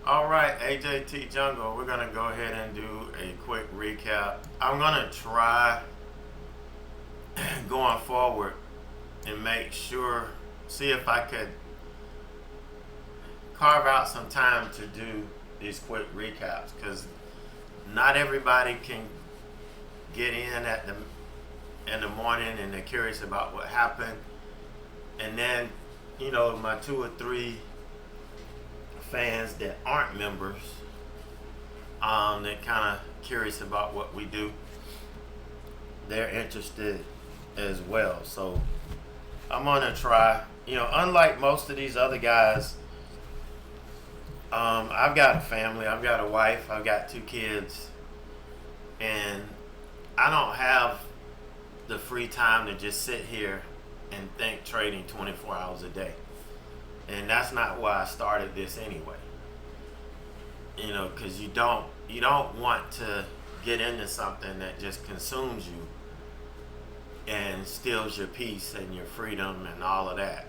All right, AJT Jungle, we're going to go ahead and do a quick recap. I'm going to try going forward and make sure, see if I could carve out some time to do these quick recaps because not everybody can get in the morning and they're curious about what happened. And then, my two or three fans that aren't members, that kind of curious about what we do, they're interested as well. So I'm gonna try. Unlike most of these other guys, I've got a family, I've got a wife, I've got two kids, and I don't have the free time to just sit here and think trading 24 hours a day. And that's not why I started this anyway. Because you don't want to get into something that just consumes you and steals your peace and your freedom and all of that.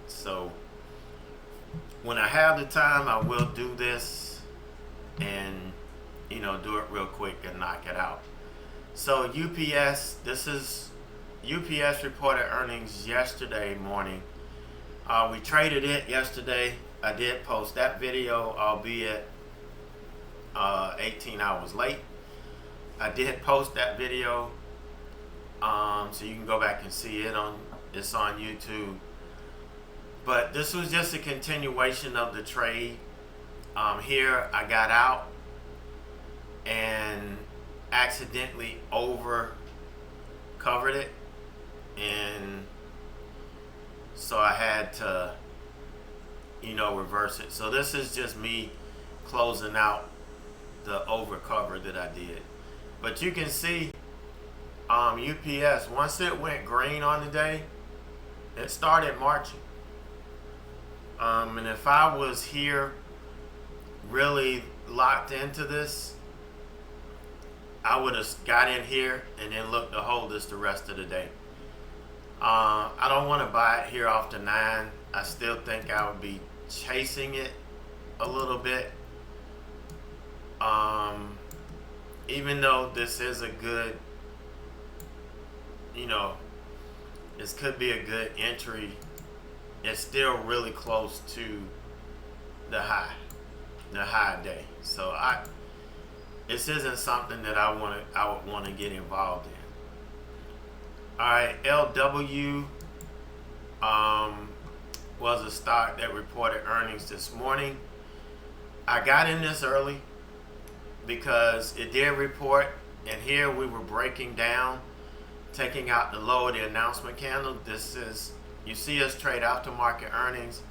So when I have the time, I will do this and do it real quick and knock it out. So UPS reported earnings yesterday morning. We traded it yesterday. I did post that video, albeit 18 hours late. I did post that video, so you can go back and see it it's on YouTube. But this was just a continuation of the trade. Here I got out and accidentally over covered it, and so I had to reverse it. So this is just me closing out the over cover that I did. But you can see UPS, once it went green on the day, it started marching. And if I was here really locked into this, I would have got in here and then looked to hold this the rest of the day. I don't want to buy it here off the 9. I still think I would be chasing it a little bit. Even though this is a good, this could be a good entry, it's still really close to the high day. So this isn't something that I would want to get involved in. All right, LW was a stock that reported earnings this morning. I got in this early because it did report, and here we were breaking down, taking out the low of the announcement candle. You see us trade after market earnings.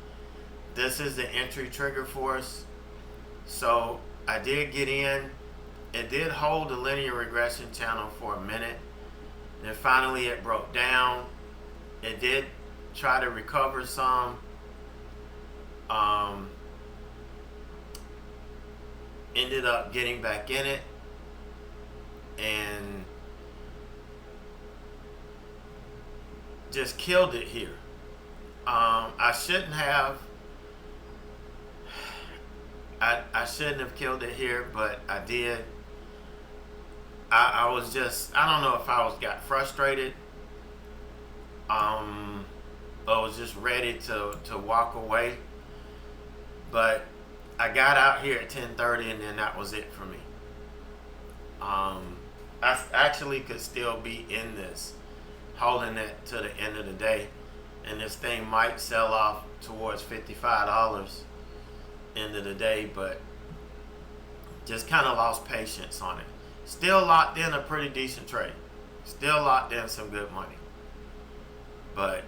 This is the entry trigger for us. So I did get in. It did hold the linear regression channel for a minute. Then finally it broke down. It did try to recover some. Ended up getting back in it and just killed it here. I shouldn't have killed it here, but I did. I was just, I don't know if got frustrated. I was just ready to walk away. But I got out here at 10:30 and then that was it for me. I actually could still be in this, holding it to the end of the day. And this thing might sell off towards $55 end of the day, but just kind of lost patience on it. Still locked in a pretty decent trade. Still locked in some good money. But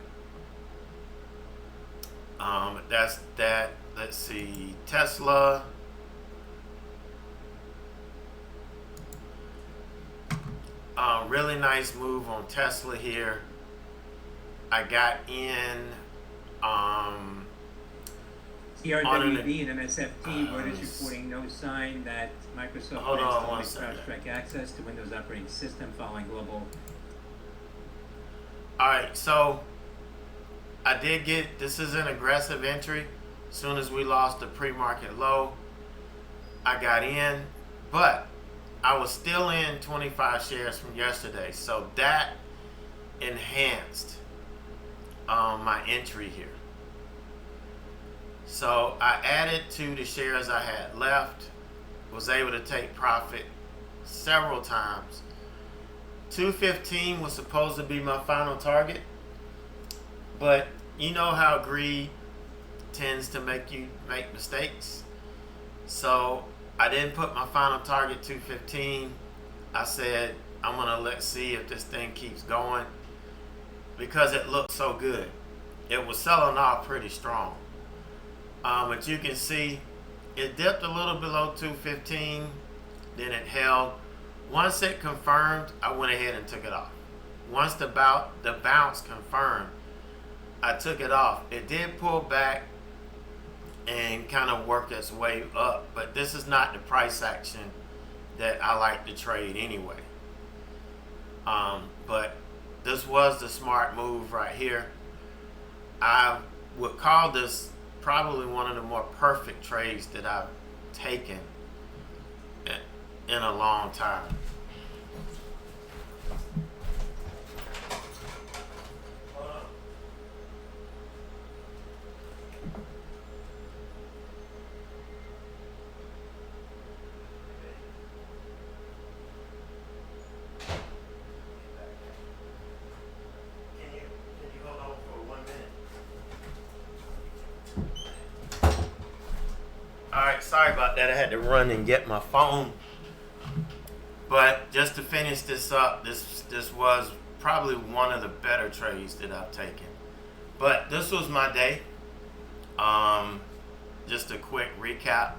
that's that. Let's see. Tesla. Really nice move on Tesla here. I got in TRWB and MSFT, what is reporting no sign that Microsoft plans to CrowdStrike access to Windows operating system following global. Alright, so I did get, this is an aggressive entry. As soon as we lost the pre-market low, I got in, but I was still in 25 shares from yesterday, so that enhanced my entry here. So I added to the shares I had left, was able to take profit several times. 215 was supposed to be my final target, but you know how greed tends to make you make mistakes. So I didn't put my final target 215. I said I'm gonna see if this thing keeps going because it looked so good. It was selling off pretty strong. But you can see it dipped a little below 215, then it held. Once it confirmed, I went ahead and took it off. Once the bounce confirmed, I took it off. It did pull back and kind of work its way up, but this is not the price action that I like to trade anyway. But this was the smart move right here. I would call this probably one of the more perfect trades that I've taken in a long time. Alright, sorry about that. I had to run and get my phone. But just to finish this up, this was probably one of the better trades that I've taken. But this was my day. Just a quick recap.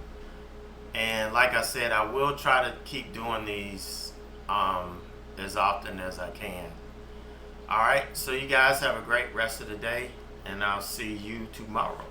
And like I said, I will try to keep doing these as often as I can. Alright, so you guys have a great rest of the day, and I'll see you tomorrow.